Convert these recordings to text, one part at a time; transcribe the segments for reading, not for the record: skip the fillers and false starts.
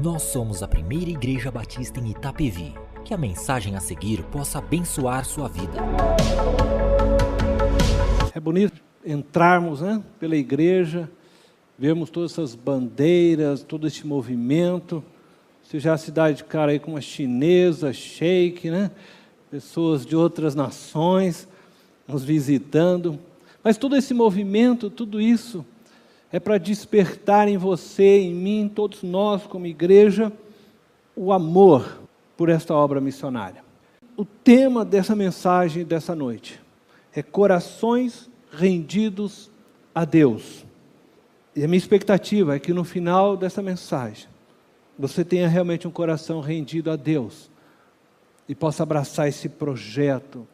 Nós somos a primeira igreja batista em Itapevi. Que a mensagem a seguir possa abençoar sua vida. É bonito entrarmos, pela igreja, vermos todas essas bandeiras, todo esse movimento. Você já se dá de cara aí com uma chinesa, sheik, pessoas de outras nações nos visitando. Mas todo esse movimento, tudo isso é para despertar em você, em mim, em todos nós como igreja, o amor por esta obra missionária. O tema dessa mensagem dessa noite é corações rendidos a Deus. E a minha expectativa é que no final dessa mensagem, você tenha realmente um coração rendido a Deus e possa abraçar esse projeto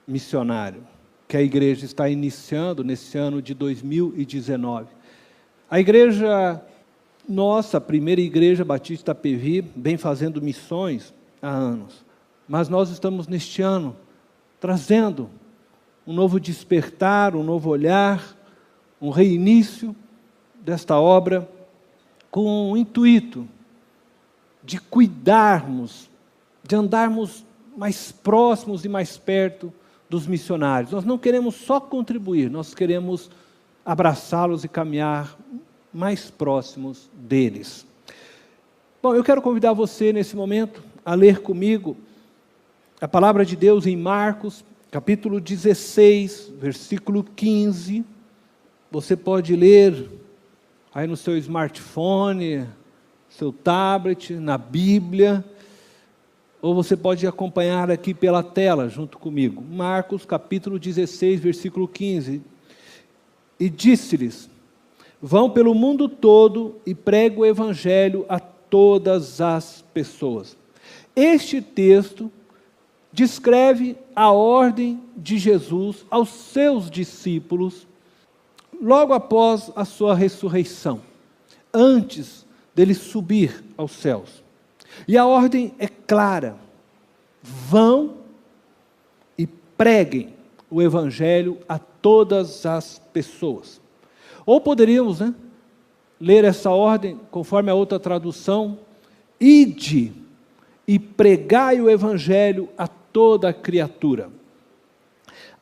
missionário que a igreja está iniciando nesse ano de 2019. A igreja nossa, a primeira igreja Batista Itapevi, vem fazendo missões há anos. Mas nós estamos neste ano trazendo um novo despertar, um novo olhar, um reinício desta obra com o intuito de cuidarmos, de andarmos mais próximos e mais perto dos missionários. Nós não queremos só contribuir, nós queremos abraçá-los e caminhar mais próximos deles. Bom, eu quero convidar você nesse momento a ler comigo a palavra de Deus em Marcos, capítulo 16, versículo 15. Você pode ler aí no seu smartphone, seu tablet, na Bíblia, ou você pode acompanhar aqui pela tela junto comigo. Marcos, capítulo 16, versículo 15. E disse-lhes: vão pelo mundo todo e pregue o evangelho a todas as pessoas. Este texto descreve a ordem de Jesus aos seus discípulos logo após a sua ressurreição, antes dele subir aos céus. E a ordem é clara: vão e preguem o evangelho a todas as pessoas. Ou poderíamos, ler essa ordem conforme a outra tradução: ide e pregai o evangelho a toda a criatura.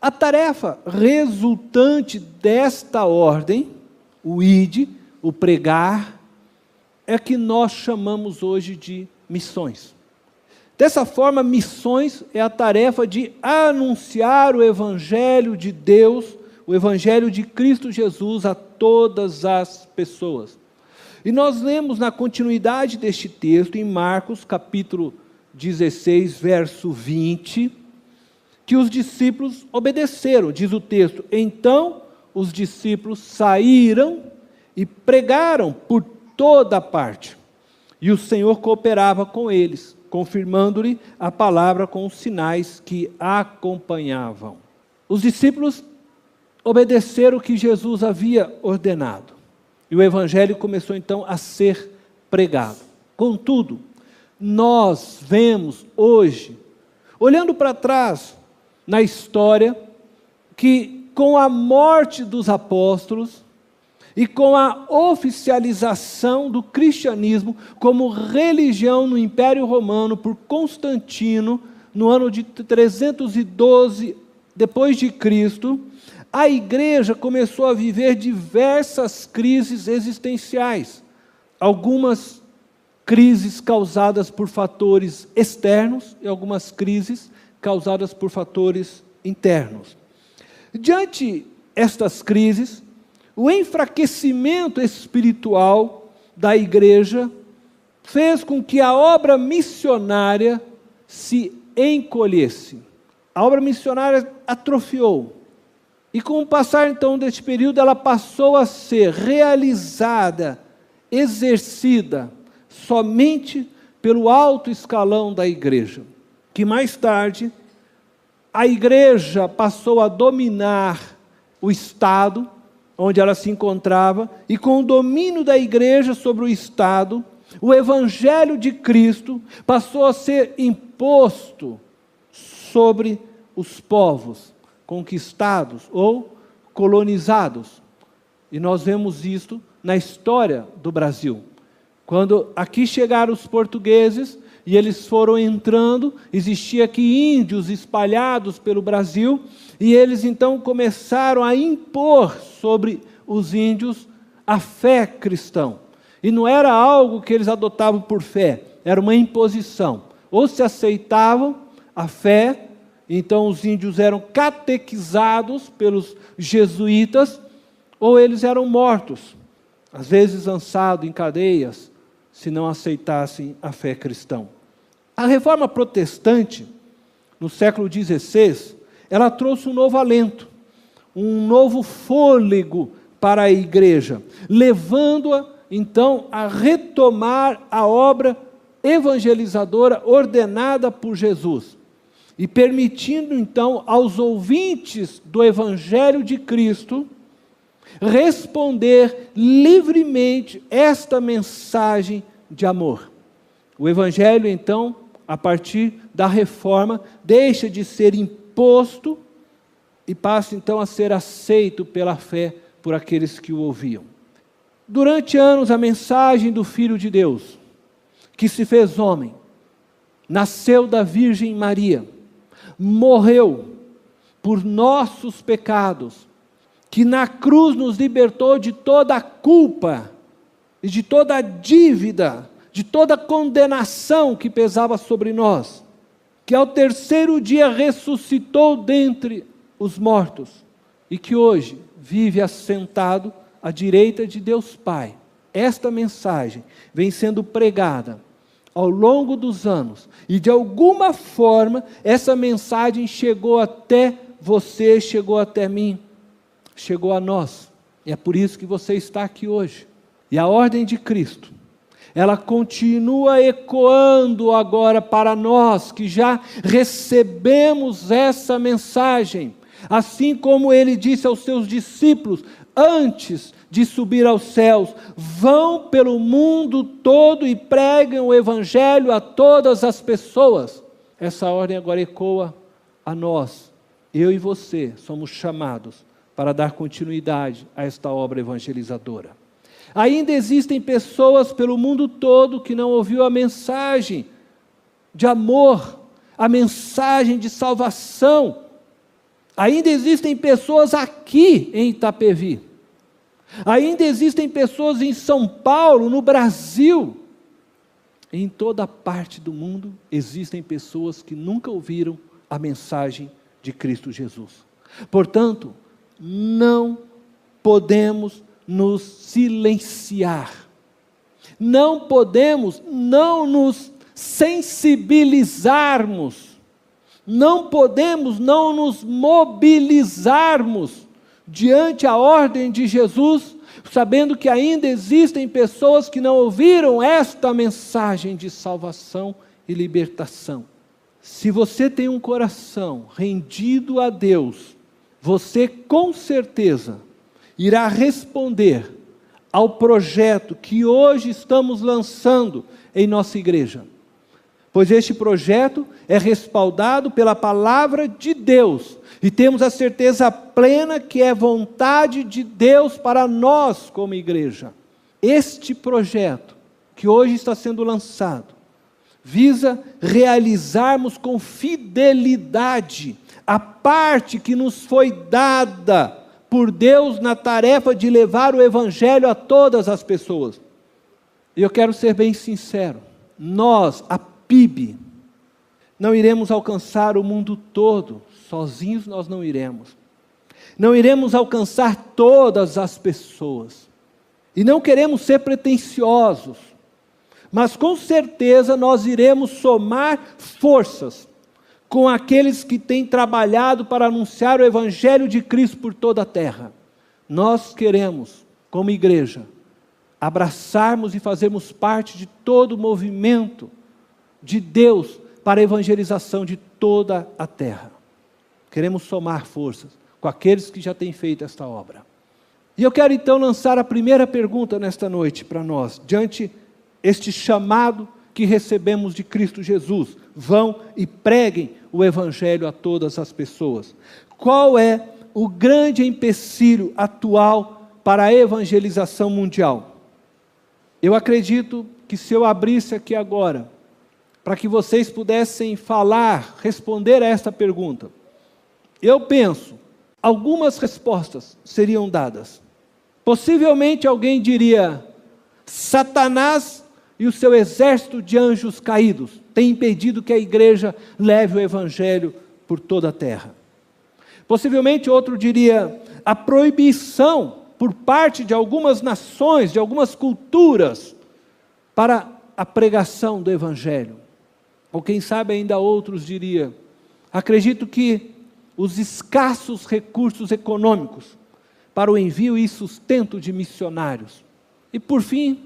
A tarefa resultante desta ordem, o ide, o pregar, é que nós chamamos hoje de missões. Dessa forma, missões é a tarefa de anunciar o evangelho de Deus, o evangelho de Cristo Jesus a todas as pessoas. E nós lemos na continuidade deste texto, em Marcos, capítulo 16, verso 20, que os discípulos obedeceram, diz o texto. Então, os discípulos saíram e pregaram por toda parte. E o Senhor cooperava com eles, confirmando-lhe a palavra com os sinais que acompanhavam. Os discípulos obedeceram o que Jesus havia ordenado. E o evangelho começou então a ser pregado. Contudo, nós vemos hoje, olhando para trás na história, que com a morte dos apóstolos e com a oficialização do cristianismo como religião no Império Romano por Constantino, no ano de 312 depois de Cristo, a igreja começou a viver diversas crises existenciais. Algumas crises causadas por fatores externos e algumas crises causadas por fatores internos. Diante estas crises, o enfraquecimento espiritual da igreja fez com que a obra missionária se encolhesse. A obra missionária atrofiou. E com o passar então deste período, ela passou a ser realizada, exercida, somente pelo alto escalão da igreja. Que mais tarde, a igreja passou a dominar o Estado, onde ela se encontrava, e com o domínio da igreja sobre o Estado, o Evangelho de Cristo passou a ser imposto sobre os povos conquistados ou colonizados. E nós vemos isto na história do Brasil. Quando aqui chegaram os portugueses e eles foram entrando, existia aqui índios espalhados pelo Brasil, e eles então começaram a impor sobre os índios a fé cristã. E não era algo que eles adotavam por fé, era uma imposição. Ou se aceitavam a fé, então os índios eram catequizados pelos jesuítas, ou eles eram mortos, às vezes lançados em cadeias, se não aceitassem a fé cristã. A reforma protestante, no século XVI, ela trouxe um novo alento, um novo fôlego para a igreja, levando-a então a retomar a obra evangelizadora ordenada por Jesus, e permitindo então aos ouvintes do Evangelho de Cristo responder livremente esta mensagem de amor. O Evangelho então, a partir da reforma, deixa de ser imposto e passa então a ser aceito pela fé por aqueles que o ouviam. Durante anos, a mensagem do Filho de Deus, que se fez homem, nasceu da Virgem Maria, morreu por nossos pecados, que na cruz nos libertou de toda a culpa, e de toda a dívida, de toda a condenação que pesava sobre nós, que ao terceiro dia ressuscitou dentre os mortos, e que hoje vive assentado à direita de Deus Pai. Esta mensagem vem sendo pregada ao longo dos anos, e de alguma forma essa mensagem chegou até você, chegou até mim, chegou a nós, e é por isso que você está aqui hoje. E a ordem de Cristo, ela continua ecoando agora para nós, que já recebemos essa mensagem, assim como ele disse aos seus discípulos, antes de subir aos céus: vão pelo mundo todo e preguem o Evangelho a todas as pessoas. Essa ordem agora ecoa a nós. Eu e você somos chamados para dar continuidade a esta obra evangelizadora. Ainda existem pessoas pelo mundo todo que não ouviu a mensagem de amor, a mensagem de salvação. Ainda existem pessoas aqui em Itapevi. Ainda existem pessoas em São Paulo, no Brasil. Em toda parte do mundo existem pessoas que nunca ouviram a mensagem de Cristo Jesus. Portanto, não podemos nos silenciar. Não podemos não nos sensibilizarmos. Não podemos não nos mobilizarmos diante a ordem de Jesus, sabendo que ainda existem pessoas que não ouviram esta mensagem de salvação e libertação. Se você tem um coração rendido a Deus, você com certeza irá responder ao projeto que hoje estamos lançando em nossa igreja. Pois este projeto é respaldado pela palavra de Deus, e temos a certeza plena que é vontade de Deus para nós como igreja. Este projeto que hoje está sendo lançado visa realizarmos com fidelidade a parte que nos foi dada por Deus na tarefa de levar o Evangelho a todas as pessoas. E eu quero ser bem sincero, nós, a PIB, não iremos alcançar o mundo todo, sozinhos nós não iremos. Não iremos alcançar todas as pessoas. E não queremos ser pretensiosos, mas com certeza nós iremos somar forças com aqueles que têm trabalhado para anunciar o Evangelho de Cristo por toda a terra. Nós queremos, como igreja, abraçarmos e fazermos parte de todo o movimento de Deus para a evangelização de toda a terra. Queremos somar forças com aqueles que já têm feito esta obra. E eu quero então lançar a primeira pergunta nesta noite para nós, diante este chamado que recebemos de Cristo Jesus: vão e preguem o Evangelho a todas as pessoas. Qual é o grande empecilho atual para a evangelização mundial? Eu acredito que se eu abrisse aqui agora, para que vocês pudessem falar, responder a esta pergunta, eu penso, algumas respostas seriam dadas. Possivelmente alguém diria: Satanás e o seu exército de anjos caídos têm impedido que a igreja leve o evangelho por toda a terra. Possivelmente outro diria: a proibição por parte de algumas nações, de algumas culturas, para a pregação do evangelho. Ou quem sabe ainda outros diria: acredito que os escassos recursos econômicos para o envio e sustento de missionários. E por fim,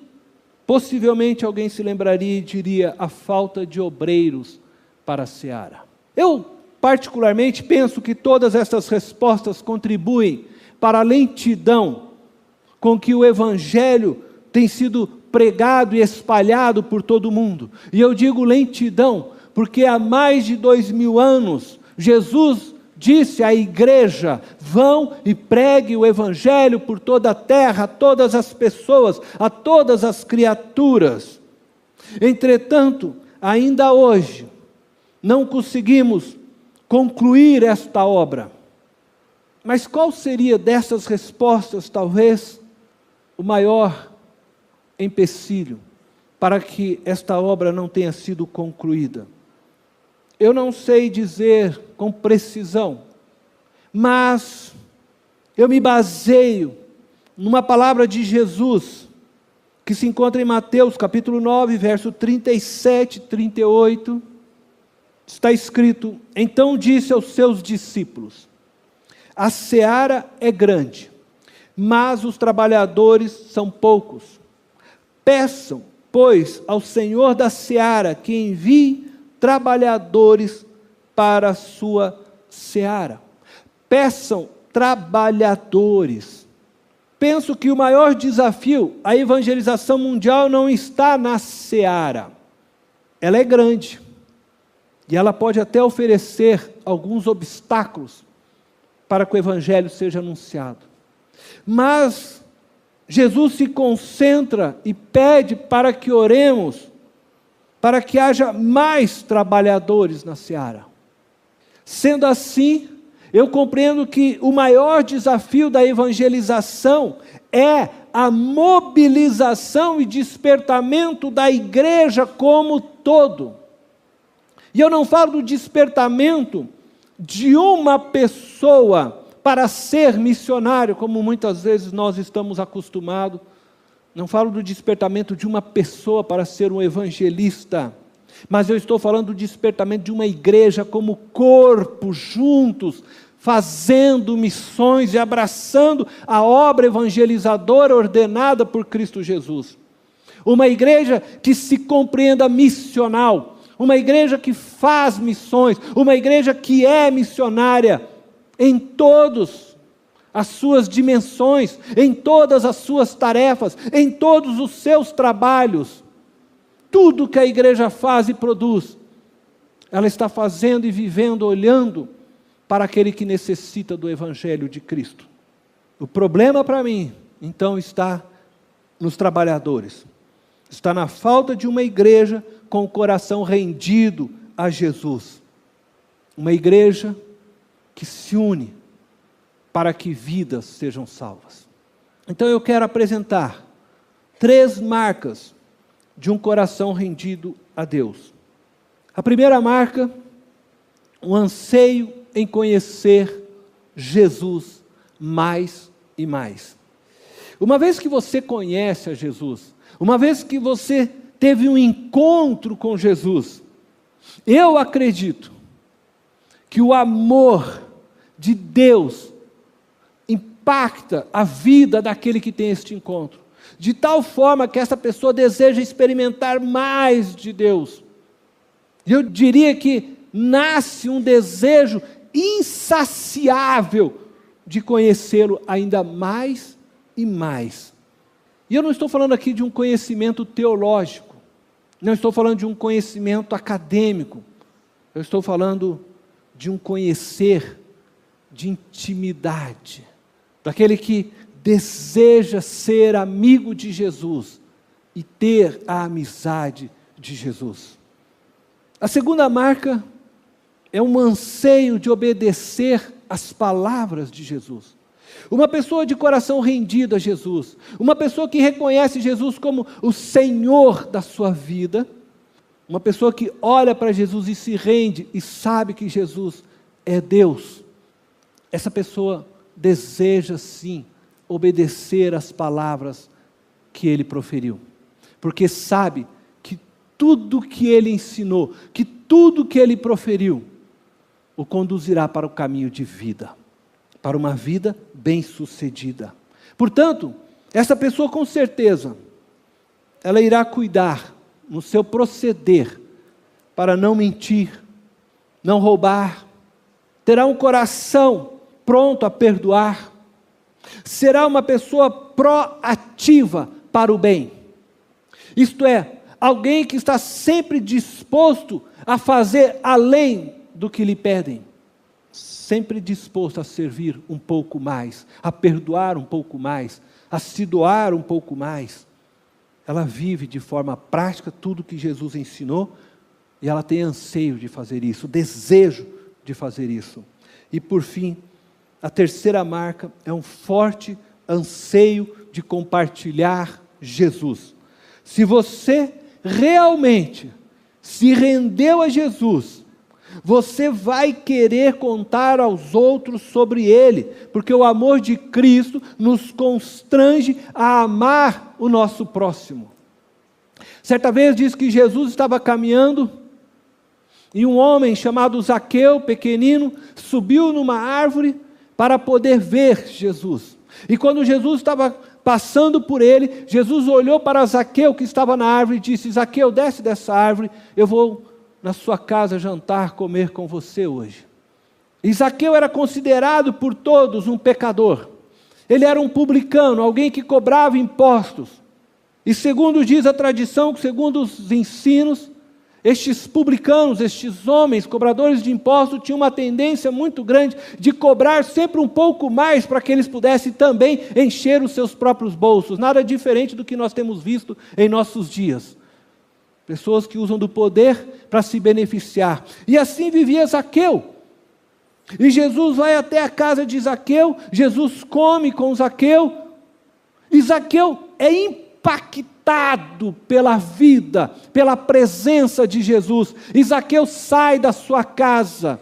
possivelmente alguém se lembraria e diria: a falta de obreiros para a seara. Eu particularmente penso que todas essas respostas contribuem para a lentidão com que o evangelho tem sido pregado e espalhado por todo o mundo. E eu digo lentidão, porque há mais de 2000 anos, Jesus disse à igreja: vão e pregue o evangelho por toda a terra, a todas as pessoas, a todas as criaturas. Entretanto, ainda hoje, não conseguimos concluir esta obra. Mas qual seria dessas respostas, talvez, o maior empecilho para que esta obra não tenha sido concluída? Eu não sei dizer com precisão, mas eu me baseio numa palavra de Jesus, que se encontra em Mateus capítulo 9, verso 37 e 38, está escrito: então disse aos seus discípulos: a seara é grande, mas os trabalhadores são poucos. Peçam, pois, ao Senhor da seara que envie trabalhadores para a sua seara. Peçam trabalhadores. Penso que o maior desafio, a evangelização mundial, não está na seara. Ela é grande. E ela pode até oferecer alguns obstáculos para que o evangelho seja anunciado. Mas Jesus se concentra e pede para que oremos, para que haja mais trabalhadores na seara. Sendo assim, eu compreendo que o maior desafio da evangelização é a mobilização e despertamento da igreja como todo. E eu não falo do despertamento de uma pessoa para ser missionário, como muitas vezes nós estamos acostumados. Não falo do despertamento de uma pessoa para ser um evangelista, mas eu estou falando do despertamento de uma igreja como corpo, juntos, fazendo missões e abraçando a obra evangelizadora ordenada por Cristo Jesus. Uma igreja que se compreenda missional, uma igreja que faz missões, uma igreja que é missionária em todas as suas dimensões, em todas as suas tarefas, em todos os seus trabalhos. Tudo que a igreja faz e produz, ela está fazendo e vivendo, olhando para aquele que necessita do evangelho de Cristo. O problema para mim, então, está nos trabalhadores. Está na falta de uma igreja com o coração rendido a Jesus. Uma igreja que se une para que vidas sejam salvas. Então eu quero apresentar 3 marcas de um coração rendido a Deus. A primeira marca, um anseio em conhecer Jesus mais e mais. Uma vez que você conhece a Jesus, uma vez que você teve um encontro com Jesus, eu acredito que o amor de Deus impacta a vida daquele que tem este encontro, de tal forma que essa pessoa deseja experimentar mais de Deus. E eu diria que nasce um desejo insaciável de conhecê-lo ainda mais e mais. E eu não estou falando aqui de um conhecimento teológico, não estou falando de um conhecimento acadêmico, eu estou falando de um conhecer de intimidade, daquele que deseja ser amigo de Jesus e ter a amizade de Jesus. A segunda marca é um anseio de obedecer às palavras de Jesus. Uma pessoa de coração rendido a Jesus, uma pessoa que reconhece Jesus como o Senhor da sua vida, uma pessoa que olha para Jesus e se rende e sabe que Jesus é Deus. Essa pessoa deseja sim obedecer às palavras que ele proferiu, porque sabe que tudo que ele ensinou, que tudo que ele proferiu, o conduzirá para o caminho de vida, para uma vida bem-sucedida. Portanto, essa pessoa com certeza, ela irá cuidar no seu proceder para não mentir, não roubar, terá um coração pronto a perdoar, será uma pessoa proativa para o bem. Isto é, alguém que está sempre disposto a fazer além do que lhe pedem, sempre disposto a servir um pouco mais, a perdoar um pouco mais, a se doar um pouco mais. Ela vive de forma prática tudo que Jesus ensinou e ela tem anseio de fazer isso, desejo de fazer isso. E por fim, a terceira marca é um forte anseio de compartilhar Jesus. Se você realmente se rendeu a Jesus, você vai querer contar aos outros sobre Ele, porque o amor de Cristo nos constrange a amar o nosso próximo. Certa vez diz que Jesus estava caminhando, e um homem chamado Zaqueu, pequenino, subiu numa árvore para poder ver Jesus. E quando Jesus estava passando por ele, Jesus olhou para Zaqueu que estava na árvore e disse: Zaqueu, desce dessa árvore, eu vou na sua casa jantar, comer com você hoje. E Zaqueu era considerado por todos um pecador. Ele era um publicano, alguém que cobrava impostos. E segundo diz a tradição, segundo os ensinos, estes publicanos, estes homens, cobradores de impostos, tinham uma tendência muito grande de cobrar sempre um pouco mais para que eles pudessem também encher os seus próprios bolsos. Nada diferente do que nós temos visto em nossos dias. Pessoas que usam do poder para se beneficiar. E assim vivia Zaqueu. E Jesus vai até a casa de Zaqueu, Jesus come com Zaqueu, e Zaqueu é impactado pela vida, pela presença de Jesus. E Zaqueu sai da sua casa,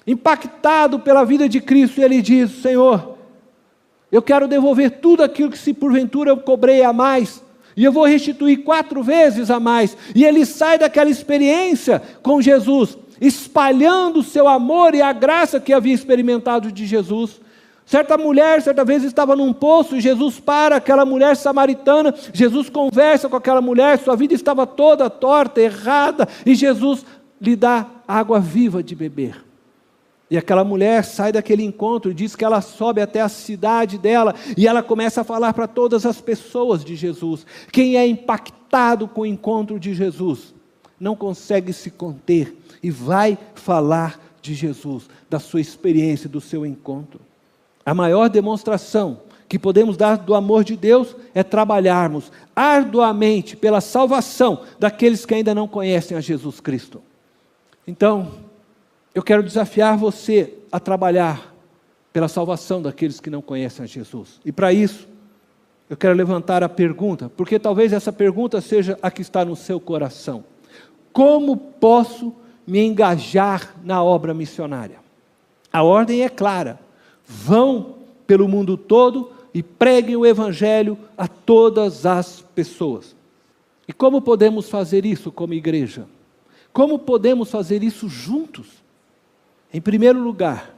impactado pela vida de Cristo, e ele diz: Senhor, eu quero devolver tudo aquilo que se porventura eu cobrei a mais, e eu vou restituir 4 vezes a mais. E ele sai daquela experiência com Jesus, espalhando o seu amor e a graça que havia experimentado de Jesus. Certa mulher, certa vez estava num poço, e Jesus para aquela mulher samaritana, Jesus conversa com aquela mulher, sua vida estava toda torta, errada, e Jesus lhe dá água viva de beber. E aquela mulher sai daquele encontro e diz que ela sobe até a cidade dela, e ela começa a falar para todas as pessoas de Jesus. Quem é impactado com o encontro de Jesus, não consegue se conter, e vai falar de Jesus, da sua experiência, do seu encontro. A maior demonstração que podemos dar do amor de Deus é trabalharmos arduamente pela salvação daqueles que ainda não conhecem a Jesus Cristo. Então, eu quero desafiar você a trabalhar pela salvação daqueles que não conhecem a Jesus. E para isso, eu quero levantar a pergunta, porque talvez essa pergunta seja a que está no seu coração: como posso me engajar na obra missionária? A ordem é clara: vão pelo mundo todo e preguem o Evangelho a todas as pessoas. E como podemos fazer isso como igreja? Como podemos fazer isso juntos? Em primeiro lugar,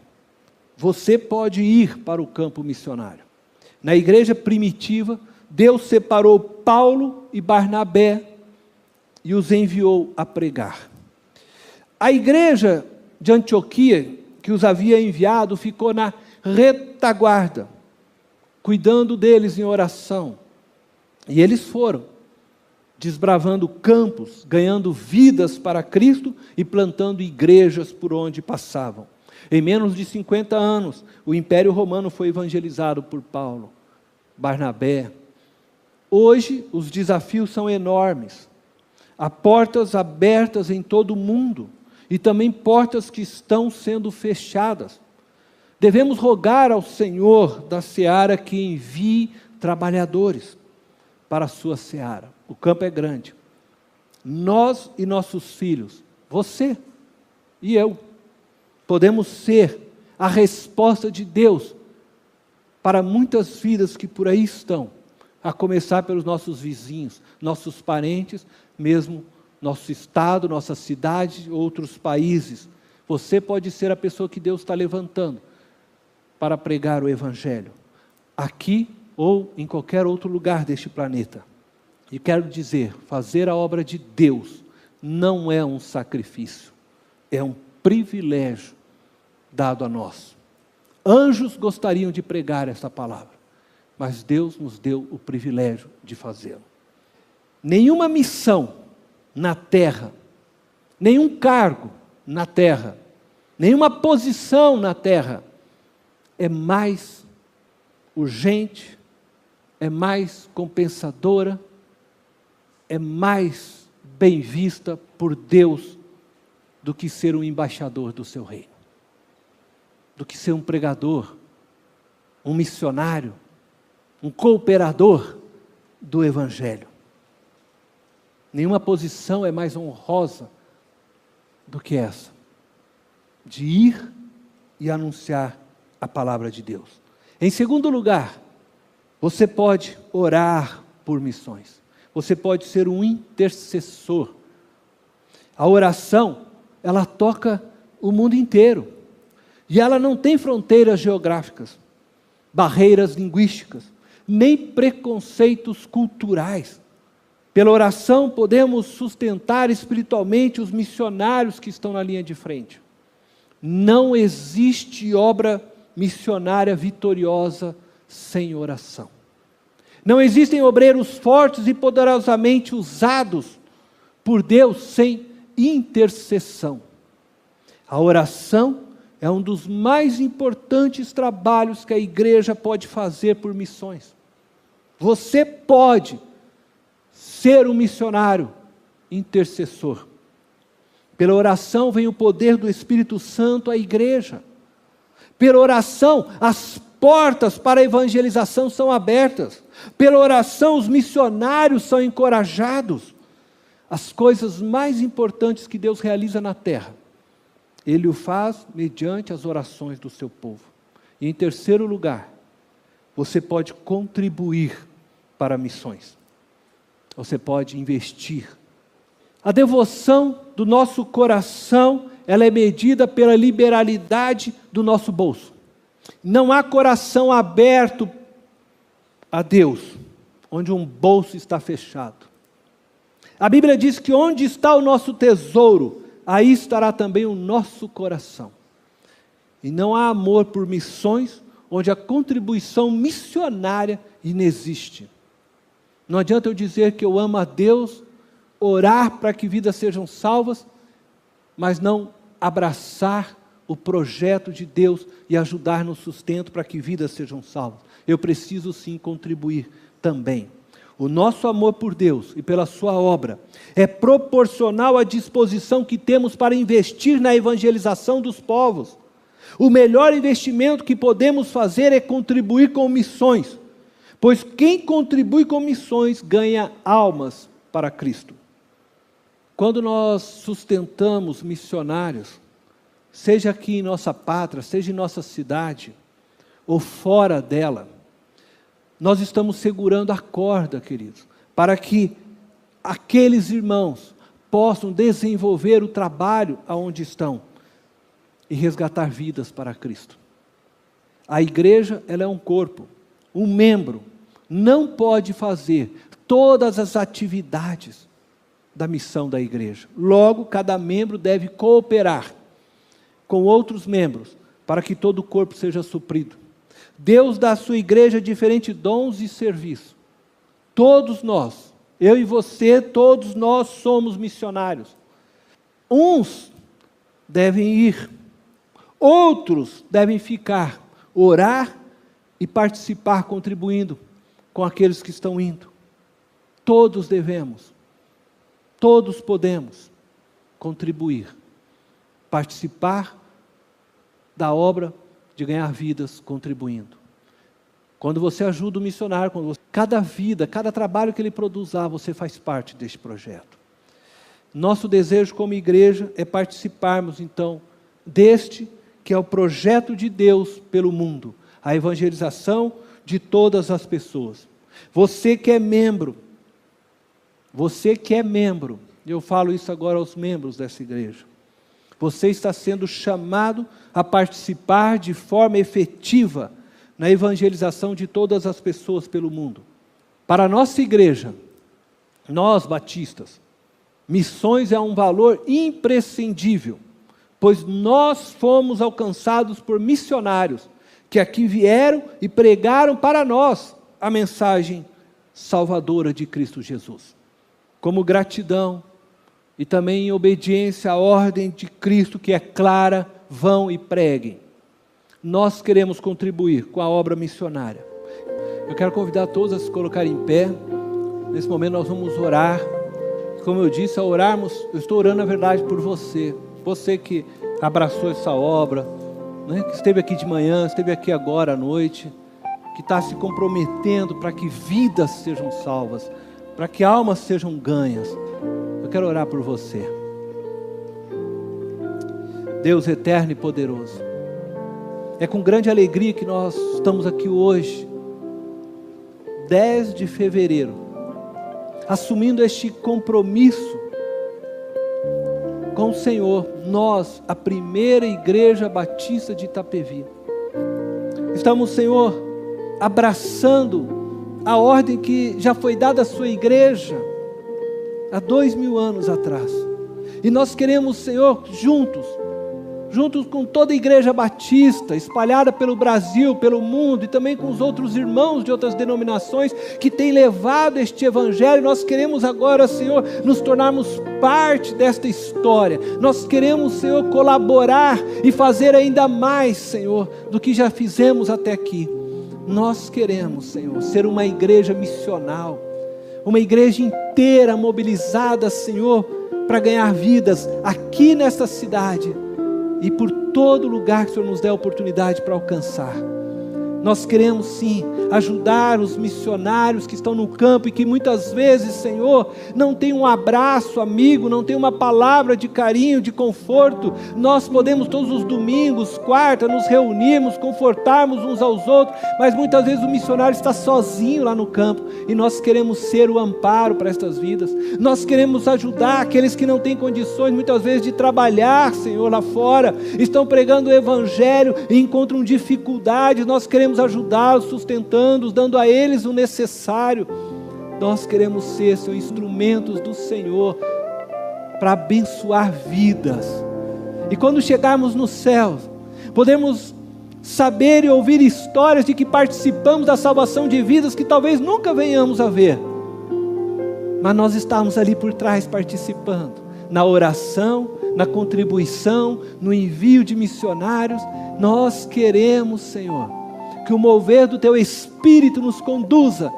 você pode ir para o campo missionário. Na igreja primitiva, Deus separou Paulo e Barnabé e os enviou a pregar. A igreja de Antioquia, que os havia enviado, ficou na retaguarda, cuidando deles em oração. E eles foram, desbravando campos, ganhando vidas para Cristo e plantando igrejas por onde passavam. Em menos de 50 anos, o Império Romano foi evangelizado por Paulo, Barnabé Hoje, os desafios são enormes. Há portas abertas em todo o mundo e também portas que estão sendo fechadas. Devemos rogar ao Senhor da seara que envie trabalhadores para a sua seara. O campo é grande. Nós e nossos filhos, você e eu, podemos ser a resposta de Deus para muitas vidas que por aí estão, a começar pelos nossos vizinhos, nossos parentes, mesmo nosso estado, nossa cidade, outros países. Você pode ser a pessoa que Deus está levantando para pregar o Evangelho, aqui ou em qualquer outro lugar deste planeta. E quero dizer, fazer a obra de Deus não é um sacrifício, é um privilégio dado a nós. Anjos gostariam de pregar essa palavra, mas Deus nos deu o privilégio de fazê-lo. Nenhuma missão na terra, nenhum cargo na terra, nenhuma posição na terra é mais urgente, é mais compensadora, é mais bem vista por Deus do que ser um embaixador do seu reino, do que ser um pregador, um missionário, um cooperador do Evangelho. Nenhuma posição é mais honrosa do que essa, de ir e anunciar a palavra de Deus. Em segundo lugar, você pode orar por missões. Você pode ser um intercessor. A oração, ela toca o mundo inteiro. E ela não tem fronteiras geográficas, barreiras linguísticas, nem preconceitos culturais. Pela oração podemos sustentar espiritualmente os missionários que estão na linha de frente. Não existe obra missionária vitoriosa sem oração. Não existem obreiros fortes e poderosamente usados por Deus sem intercessão. A oração é um dos mais importantes trabalhos que a igreja pode fazer por missões. Você pode ser um missionário intercessor. Pela oração vem o poder do Espírito Santo à igreja. Pela oração, as portas para a evangelização são abertas. Pela oração, os missionários são encorajados. As coisas mais importantes que Deus realiza na terra, Ele o faz mediante as orações do seu povo. E em terceiro lugar, você pode contribuir para missões. Você pode investir. A devoção do nosso coração, ela é medida pela liberalidade do nosso bolso. Não há coração aberto a Deus, onde um bolso está fechado. A Bíblia diz que onde está o nosso tesouro, aí estará também o nosso coração. E não há amor por missões, onde a contribuição missionária inexiste. Não adianta eu dizer que eu amo a Deus, orar para que vidas sejam salvas, mas não abraçar o projeto de Deus e ajudar no sustento para que vidas sejam salvas. Eu preciso sim contribuir também. O nosso amor por Deus e pela sua obra é proporcional à disposição que temos para investir na evangelização dos povos. O melhor investimento que podemos fazer é contribuir com missões, pois quem contribui com missões ganha almas para Cristo. Quando nós sustentamos missionários, seja aqui em nossa pátria, seja em nossa cidade, ou fora dela, nós estamos segurando a corda, queridos, para que aqueles irmãos possam desenvolver o trabalho aonde estão e resgatar vidas para Cristo. A igreja, ela é um corpo, um membro não pode fazer todas as atividades da missão da igreja. Logo, cada membro deve cooperar com outros membros para que todo o corpo seja suprido. Deus dá à sua igreja diferentes dons e serviços. Todos nós, eu e você, todos nós somos missionários. Uns devem ir, outros devem ficar, orar e participar, contribuindo com aqueles que estão indo. todos devemos, todos podemos contribuir, participar da obra de ganhar vidas contribuindo. Quando você ajuda o missionário, cada vida, cada trabalho que ele produz lá, você faz parte deste projeto. Nosso desejo como igreja é participarmos então deste que é o projeto de Deus pelo mundo, a evangelização de todas as pessoas. Você que é membro, eu falo isso agora aos membros dessa igreja, você está sendo chamado a participar de forma efetiva na evangelização de todas as pessoas pelo mundo. Para a nossa igreja, nós batistas, missões é um valor imprescindível, pois nós fomos alcançados por missionários que aqui vieram e pregaram para nós a mensagem salvadora de Cristo Jesus. Como gratidão e também em obediência à ordem de Cristo que é clara, vão e preguem. Nós queremos contribuir com a obra missionária. Eu quero convidar todos a se colocarem em pé. Nesse momento nós vamos orar. Como eu disse, ao orarmos, eu estou orando na verdade por você. Você que abraçou essa obra, né, que esteve aqui de manhã, esteve aqui agora à noite, que está se comprometendo para que vidas sejam salvas, para que almas sejam ganhas. Eu quero orar por você. Deus eterno e poderoso, é com grande alegria que nós estamos aqui hoje, 10 de fevereiro, assumindo este compromisso com o Senhor, nós, a primeira igreja batista de Itapevi. Estamos, Senhor, abraçando a ordem que já foi dada à sua igreja há 2000 anos atrás. E nós queremos, Senhor, juntos com toda a igreja batista, espalhada pelo Brasil, pelo mundo, e também com os outros irmãos de outras denominações, que têm levado este evangelho, nós queremos agora, Senhor, nos tornarmos parte desta história. Nós queremos, Senhor, colaborar e fazer ainda mais, Senhor, do que já fizemos até aqui. Nós queremos, Senhor, ser uma igreja missional, uma igreja inteira mobilizada, Senhor, para ganhar vidas aqui nesta cidade e por todo lugar que o Senhor nos der a oportunidade para alcançar. Nós queremos sim ajudar os missionários que estão no campo e que muitas vezes, Senhor, não tem um abraço amigo, não tem uma palavra de carinho, de conforto. Nós podemos todos os domingos, quarta, nos reunirmos, confortarmos uns aos outros, mas muitas vezes o missionário está sozinho lá no campo e nós queremos ser o amparo para estas vidas. Nós queremos ajudar aqueles que não têm condições muitas vezes de trabalhar, Senhor, lá fora, estão pregando o evangelho e encontram dificuldades. Nós queremos ajudá-los, sustentando-os, dando a eles o necessário. Nós queremos ser, Senhor, instrumentos do Senhor para abençoar vidas. E quando chegarmos no céu, podemos saber e ouvir histórias de que participamos da salvação de vidas que talvez nunca venhamos a ver, mas nós estamos ali por trás participando, na oração, na contribuição, no envio de missionários. Nós queremos, Senhor, que o mover do Teu Espírito nos conduza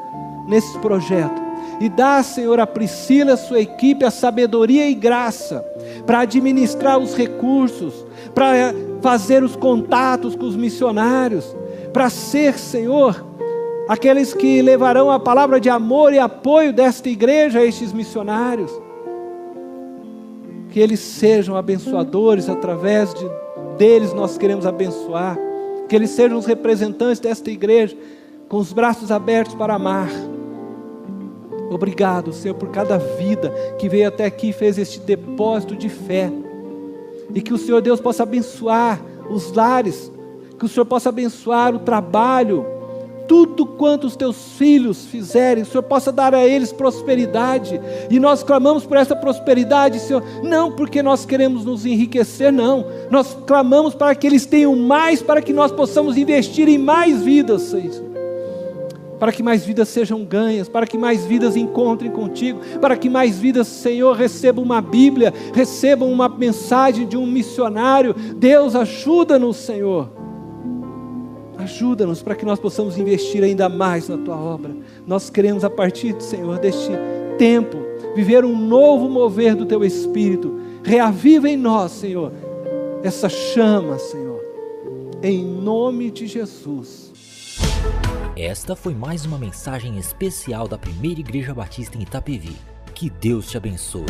nesse projeto. E dá, Senhor, a Priscila e a sua equipe a sabedoria e graça para administrar os recursos, para fazer os contatos com os missionários, para ser, Senhor, aqueles que levarão a palavra de amor e apoio desta igreja a estes missionários. Que eles sejam abençoadores, através deles nós queremos abençoar. Que eles sejam os representantes desta igreja, com os braços abertos para amar. Obrigado, Senhor, por cada vida que veio até aqui e fez este depósito de fé. E que o Senhor Deus possa abençoar os lares, que o Senhor possa abençoar o trabalho, tudo quanto os Teus filhos fizerem, o Senhor possa dar a eles prosperidade. E nós clamamos por essa prosperidade, Senhor, não porque nós queremos nos enriquecer, não. Nós clamamos para que eles tenham mais, para que nós possamos investir em mais vidas, Senhor. Para que mais vidas sejam ganhas, para que mais vidas encontrem contigo, para que mais vidas, Senhor, recebam uma Bíblia, recebam uma mensagem de um missionário. Deus, ajuda-nos, Senhor. Ajuda-nos para que nós possamos investir ainda mais na Tua obra. Nós queremos, a partir, Senhor, deste tempo viver um novo mover do Teu Espírito. Reaviva em nós, Senhor, essa chama, Senhor, em nome de Jesus. Esta foi mais uma mensagem especial da Primeira Igreja Batista em Itapevi. Que Deus te abençoe.